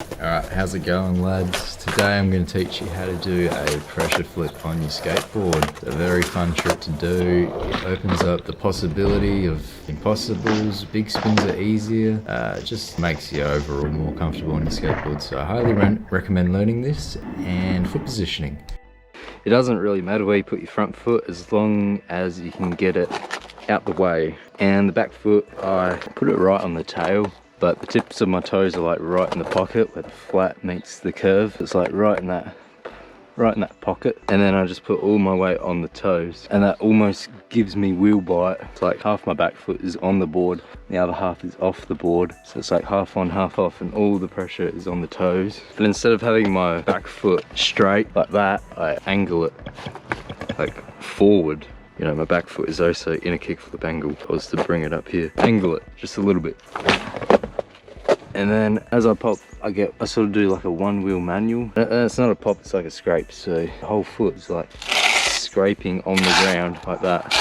Alright, how's it going, lads? Today I'm going to teach you how to do a pressure flip on your skateboard. It's a very fun trick to do. It opens up the possibility of impossibles. Big spins are easier. It just makes you overall more comfortable on your skateboard. So I highly recommend learning this. And foot positioning. It doesn't really matter where you put your front foot as long as you can get it out the way. And the back foot, I put it right on the tail. But the tips of my toes are like right in the pocket where the flat meets the curve. It's like right in that pocket. And then I just put all my weight on the toes. And that almost gives me wheel bite. It's like half my back foot is on the board, the other half is off the board. So it's like half on, half off, and all the pressure is on the toes. And instead of having my back foot straight like that, I angle it like forward. You know, my back foot is also in a kickflip angle. If I was to bring it up here, angle it just a little bit. And then as I pop, I sort of do like a one wheel manual. It's not a pop, it's like a scrape. So the whole foot is like scraping on the ground like that.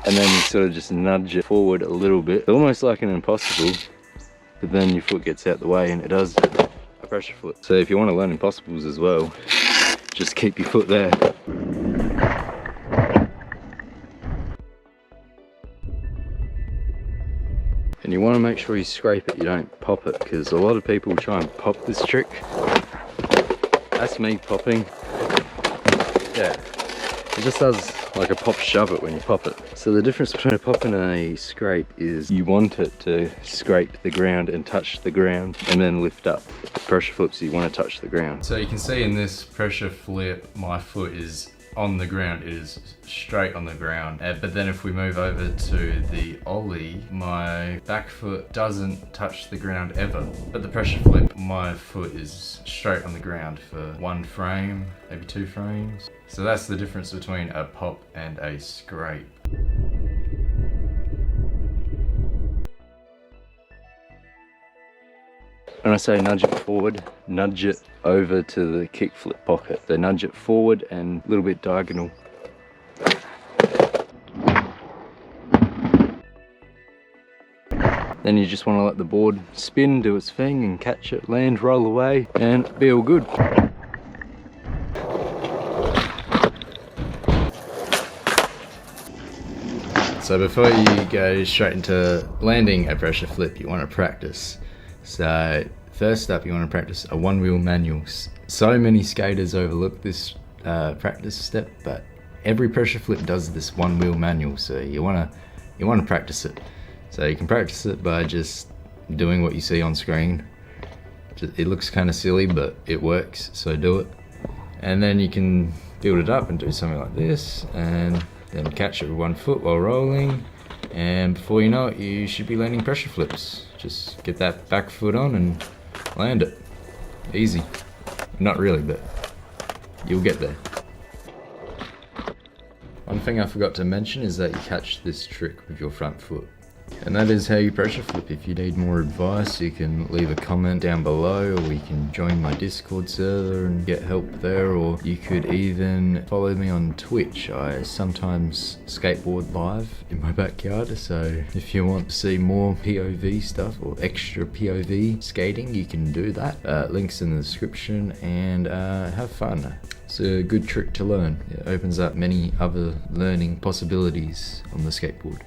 And then you sort of just nudge it forward a little bit. Almost like an impossible, but then your foot gets out the way and it does a pressure flip. So if you want to learn impossibles as well, just keep your foot there. And you want to make sure you scrape it, you don't pop it, because a lot of people try and pop this trick. That's me popping. Yeah, it just does like a pop shove it when you pop it. So the difference between a pop and a scrape is you want it to scrape the ground and touch the ground and then lift up. Pressure flips, you want to touch the ground. So you can see in this pressure flip, my foot is on the ground, it is straight on the ground. But then if we move over to the ollie, my back foot doesn't touch the ground ever. But the pressure flip, my foot is straight on the ground for one frame, maybe 2 frames. So that's the difference between a pop and a scrape. When I say nudge it forward, nudge it over to the kickflip pocket. So nudge it forward and a little bit diagonal. Then you just want to let the board spin, do its thing, and catch it, land, roll away, and be all good. So before you go straight into landing a pressure flip, you want to practice. So first up, you want to practice a one wheel manual. So many skaters overlook this practice step, but every pressure flip does this one wheel manual. So you want to practice it. So you can practice it by just doing what you see on screen. It looks kind of silly, but it works. So do it, and then you can build it up and do something like this, and then catch it with one foot while rolling. And before you know it, you should be landing pressure flips. Just get that back foot on and land it. Easy. Not really, but you'll get there. One thing I forgot to mention is that you catch this trick with your front foot. And that is how you pressure flip. If you need more advice, you can leave a comment down below, or you can join my Discord server and get help there, or you could even follow me on Twitch. I sometimes skateboard live in my backyard, so if you want to see more POV stuff or extra POV skating, you can do that. Links in the description, and have fun. It's a good trick to learn. It opens up many other learning possibilities on the skateboard.